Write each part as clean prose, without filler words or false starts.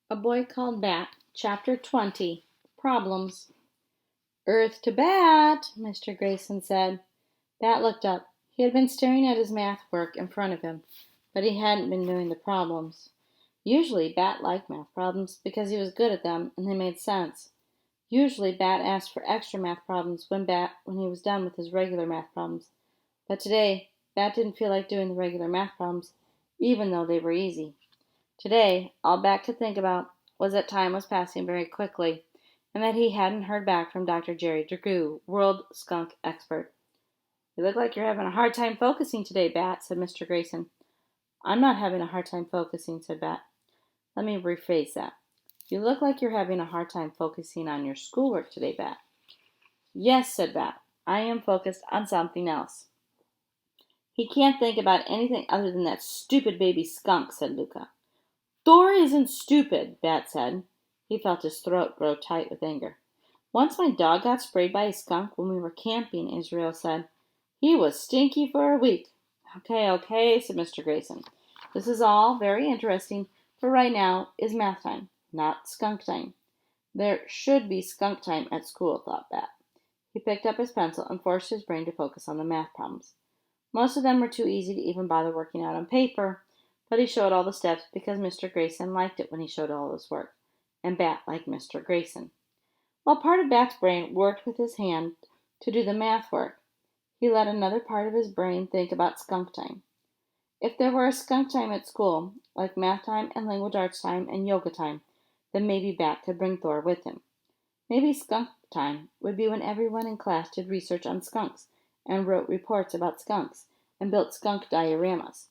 A Boy Called Bat, Chapter 20, Problems. Earth to Bat, Mr. Grayson said. Bat looked up. He had been staring at his math work in front of him, but he hadn't been doing the problems. Usually Bat liked math problems because he was good at them and they made sense. Usually Bat asked for extra math problems when he was done with his regular math problems. But today, Bat didn't feel like doing the regular math problems, even though they were easy. Today, all Bat could think about was that time was passing very quickly, and that he hadn't heard back from Dr. Jerry Dragoo, world skunk expert. "You look like you're having a hard time focusing today, Bat," said Mr. Grayson. "I'm not having a hard time focusing," said Bat. "Let me rephrase that. You look like you're having a hard time focusing on your schoolwork today, Bat." "Yes," said Bat. "I am focused on something else." "He can't think about anything other than that stupid baby skunk," said Luca. "Thor isn't stupid," Bat said. He felt his throat grow tight with anger. "Once my dog got sprayed by a skunk when we were camping," Israel said. "He was stinky for a week." Okay, said Mr. Grayson. "This is all very interesting, but right now is math time, not skunk time." There should be skunk time at school, thought Bat. He picked up his pencil and forced his brain to focus on the math problems. Most of them were too easy to even bother working out on paper, but he showed all the steps because Mr. Grayson liked it when he showed all his work, and Bat liked Mr. Grayson. While part of Bat's brain worked with his hand to do the math work, he let another part of his brain think about skunk time. If there were a skunk time at school, like math time and language arts time and yoga time, then maybe Bat could bring Thor with him. Maybe skunk time would be when everyone in class did research on skunks and wrote reports about skunks and built skunk dioramas.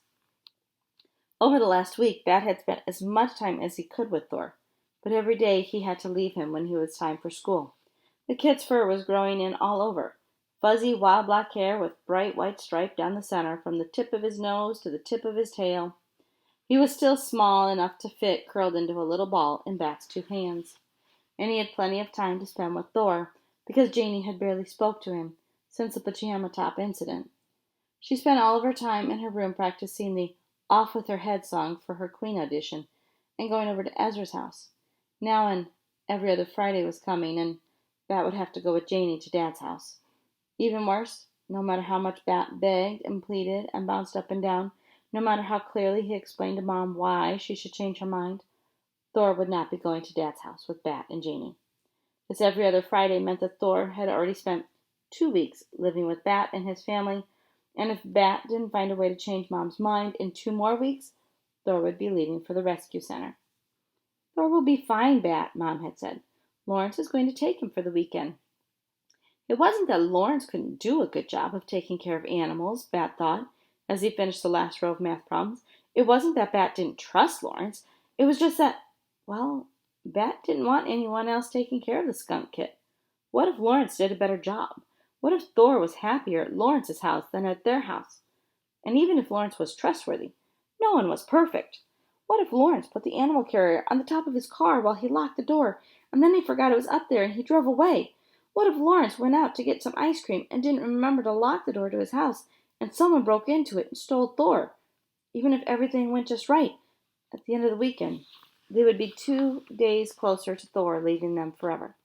Over the last week, Bat had spent as much time as he could with Thor, but every day he had to leave him when it was time for school. The kid's fur was growing in all over, fuzzy wild black hair with bright white stripe down the center from the tip of his nose to the tip of his tail. He was still small enough to fit curled into a little ball in Bat's two hands, and he had plenty of time to spend with Thor because Janie had barely spoke to him since the pajama top incident. She spent all of her time in her room practicing the "Off with Her Head" song for her Queen audition, and going over to Ezra's house. Now and every other Friday was coming, and Bat would have to go with Janie to Dad's house. Even worse, no matter how much Bat begged and pleaded and bounced up and down, no matter how clearly he explained to Mom why she should change her mind, Thor would not be going to Dad's house with Bat and Janie. This every other Friday meant that Thor had already spent 2 weeks living with Bat and his family, and if Bat didn't find a way to change Mom's mind in 2 more weeks, Thor would be leaving for the rescue center. "Thor will be fine, Bat," Mom had said. "Lawrence is going to take him for the weekend." It wasn't that Lawrence couldn't do a good job of taking care of animals, Bat thought, as he finished the last row of math problems. It wasn't that Bat didn't trust Lawrence. It was just that, well, Bat didn't want anyone else taking care of the skunk kit. What if Lawrence did a better job? What if Thor was happier at Lawrence's house than at their house? And even if Lawrence was trustworthy, no one was perfect. What if Lawrence put the animal carrier on the top of his car while he locked the door, and then he forgot it was up there and he drove away? What if Lawrence went out to get some ice cream and didn't remember to lock the door to his house, and someone broke into it and stole Thor? Even if everything went just right, at the end of the weekend, they would be 2 days closer to Thor leaving them forever.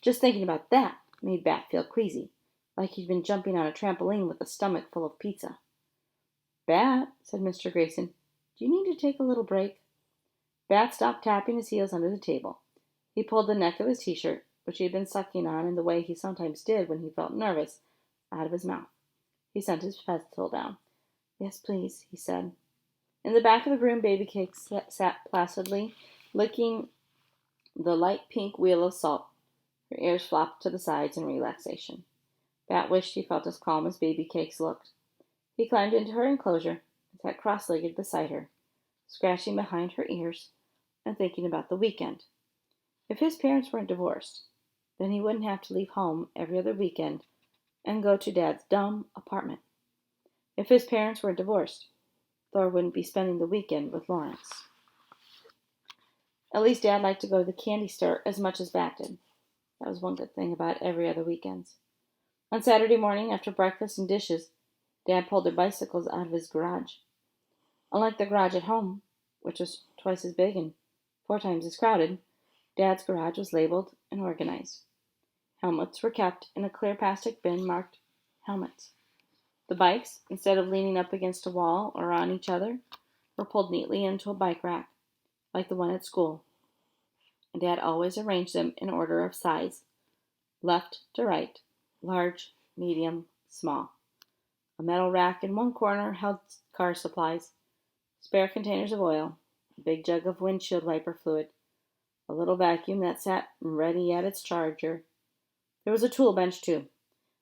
Just thinking about that made Bat feel queasy, like he'd been jumping on a trampoline with a stomach full of pizza. "Bat," said Mr. Grayson, "do you need to take a little break?" Bat stopped tapping his heels under the table. He pulled the neck of his t-shirt, which he had been sucking on in the way he sometimes did when he felt nervous, out of his mouth. He sent his pencil down. "Yes, please," he said. In the back of the room, Baby Cake sat placidly, licking the light pink wheel of salt. Her ears flopped to the sides in relaxation. Bat wished he felt as calm as Baby Cakes looked. He climbed into her enclosure and sat cross-legged beside her, scratching behind her ears and thinking about the weekend. If his parents weren't divorced, then he wouldn't have to leave home every other weekend and go to Dad's dumb apartment. If his parents weren't divorced, Thor wouldn't be spending the weekend with Lawrence. At least Dad liked to go to the candy store as much as Bat did. That was one good thing about every other weekends. On Saturday morning, after breakfast and dishes, Dad pulled their bicycles out of his garage. Unlike the garage at home, which was twice as big and 4 times as crowded. Dad's garage was labeled and organized. Helmets were kept in a clear plastic bin marked helmets. The bikes, instead of leaning up against a wall or on each other, were pulled neatly into a bike rack, like the one at school. And Dad always arranged them in order of size, left to right, large, medium, small. A metal rack in one corner held car supplies, spare containers of oil, a big jug of windshield wiper fluid, a little vacuum that sat ready at its charger. There was a tool bench, too.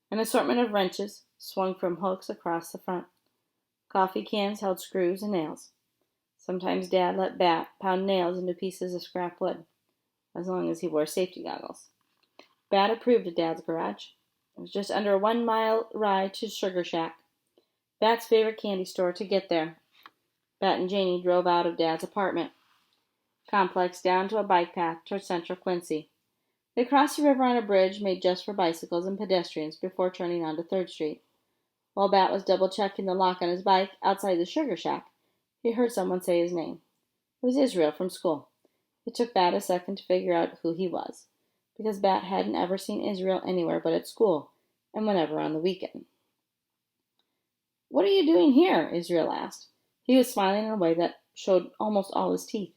An assortment of wrenches swung from hooks across the front. Coffee cans held screws and nails. Sometimes Dad let Bat pound nails into pieces of scrap wood, as long as he wore safety goggles. Bat approved of Dad's garage. It was just under a 1-mile ride to Sugar Shack, Bat's favorite candy store, to get there. Bat and Janie drove out of Dad's apartment complex down to a bike path toward Central Quincy. They crossed the river on a bridge made just for bicycles and pedestrians before turning onto 3rd Street. While Bat was double-checking the lock on his bike outside the Sugar Shack, he heard someone say his name. It was Israel from school. It took Bat a second to figure out who he was, because Bat hadn't ever seen Israel anywhere but at school, and whenever on the weekend. "What are you doing here?" Israel asked. He was smiling in a way that showed almost all his teeth.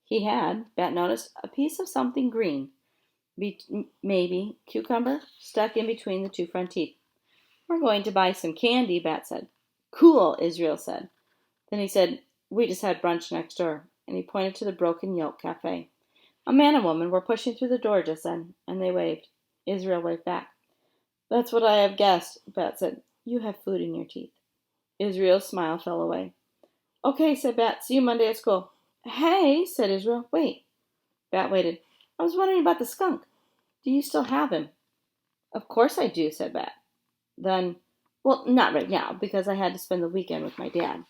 He had, Bat noticed, a piece of something green, maybe cucumber, stuck in between the 2 front teeth. "We're going to buy some candy," Bat said. "Cool," Israel said. Then he said, "We just had brunch next door," and he pointed to the Broken Yoke Cafe. A man and woman were pushing through the door just then, and they waved. Israel waved back. "That's what I have guessed," Bat said. "You have food in your teeth." Israel's smile fell away. "Okay," said Bat. "See you Monday at school." "Hey," said Israel. "Wait." Bat waited. "I was wondering about the skunk. Do you still have him?" "Of course I do," said Bat. Then, "Well, not right now, because I had to spend the weekend with my dad."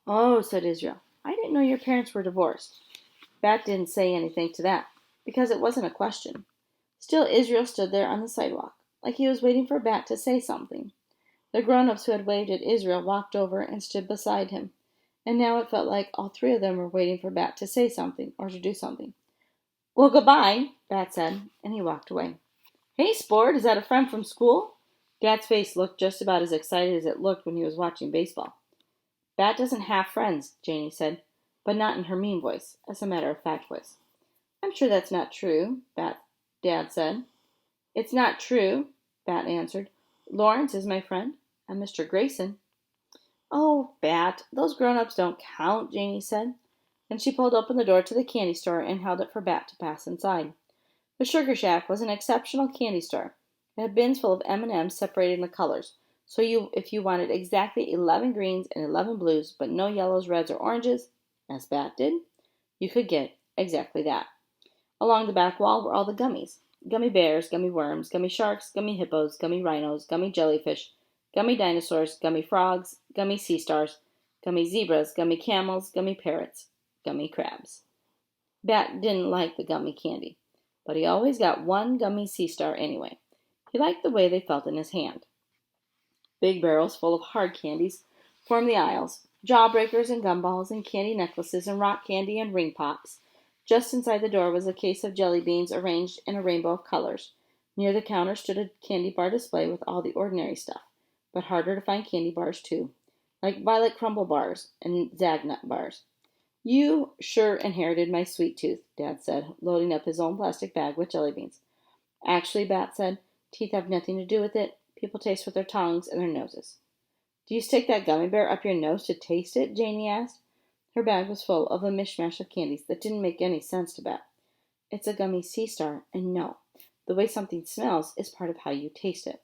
"Oh," said Israel. "I didn't know your parents were divorced." Bat didn't say anything to that, because it wasn't a question. Still, Israel stood there on the sidewalk, like he was waiting for Bat to say something. The grown-ups who had waved at Israel walked over and stood beside him, and now it felt like all 3 of them were waiting for Bat to say something or to do something. "Well, goodbye," Bat said, and he walked away. "Hey, Sport, is that a friend from school?" Bat's face looked just about as excited as it looked when he was watching baseball. "Bat doesn't have friends," Janie said, but not in her mean voice, as a matter-of-fact voice. "I'm sure that's not true," Dad said. "It's not true," Bat answered. "Lawrence is my friend, and Mr. Grayson." "Oh, Bat, those grown-ups don't count," Janie said. Then she pulled open the door to the candy store and held it for Bat to pass inside. The Sugar Shack was an exceptional candy store. It had bins full of M&Ms separated in the colors, so if you wanted exactly 11 greens and 11 blues, but no yellows, reds, or oranges, as Bat did, you could get exactly that. Along the back wall were all the gummies. Gummy bears, gummy worms, gummy sharks, gummy hippos, gummy rhinos, gummy jellyfish, gummy dinosaurs, gummy frogs, gummy sea stars, gummy zebras, gummy camels, gummy parrots, gummy crabs. Bat didn't like the gummy candy, but he always got one gummy sea star anyway. He liked the way they felt in his hand. Big barrels full of hard candies formed the aisles, jawbreakers and gumballs and candy necklaces and rock candy and ring pops. Just inside the door was a case of jelly beans arranged in a rainbow of colors. Near the counter stood a candy bar display with all the ordinary stuff, but harder to find candy bars too, like Violet Crumble bars and Zagnut bars. "You sure inherited my sweet tooth," Dad said, loading up his own plastic bag with jelly beans. "Actually," Bat said, "teeth have nothing to do with it. People taste with their tongues and their noses." "Do you stick that gummy bear up your nose to taste it?" Janie asked. Her bag was full of a mishmash of candies that didn't make any sense to Bat. "It's a gummy sea star, and no, the way something smells is part of how you taste it."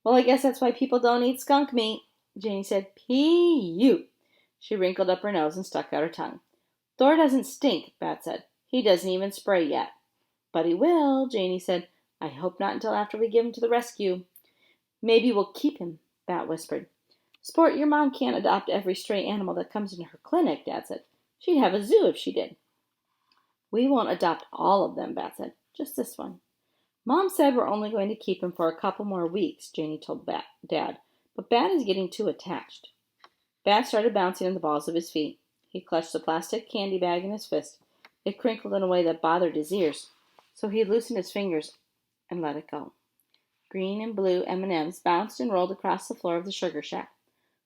"Well, I guess that's why people don't eat skunk meat," Janie said. "Pee-you!" She wrinkled up her nose and stuck out her tongue. "Thor doesn't stink," Bat said. "He doesn't even spray yet." "But he will," Janie said. "I hope not until after we give him to the rescue." "Maybe we'll keep him," Bat whispered. "Sport, your mom can't adopt every stray animal that comes into her clinic," Dad said. "She'd have a zoo if she did." "We won't adopt all of them," Bat said. "Just this one." "Mom said we're only going to keep him for a couple more weeks," Janie told Dad. "But Bat is getting too attached." Bat started bouncing on the balls of his feet. He clutched the plastic candy bag in his fist. It crinkled in a way that bothered his ears, so he loosened his fingers and let it go. Green and blue M&Ms bounced and rolled across the floor of the sugar shack.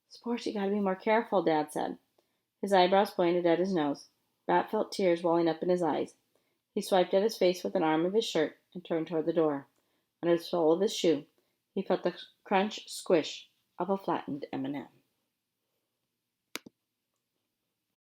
"Sport, you gotta be more careful," Dad said. His eyebrows pointed at his nose. Bat felt tears welling up in his eyes. He swiped at his face with an arm of his shirt and turned toward the door. Under the sole of his shoe, he felt the crunch squish of a flattened M&M.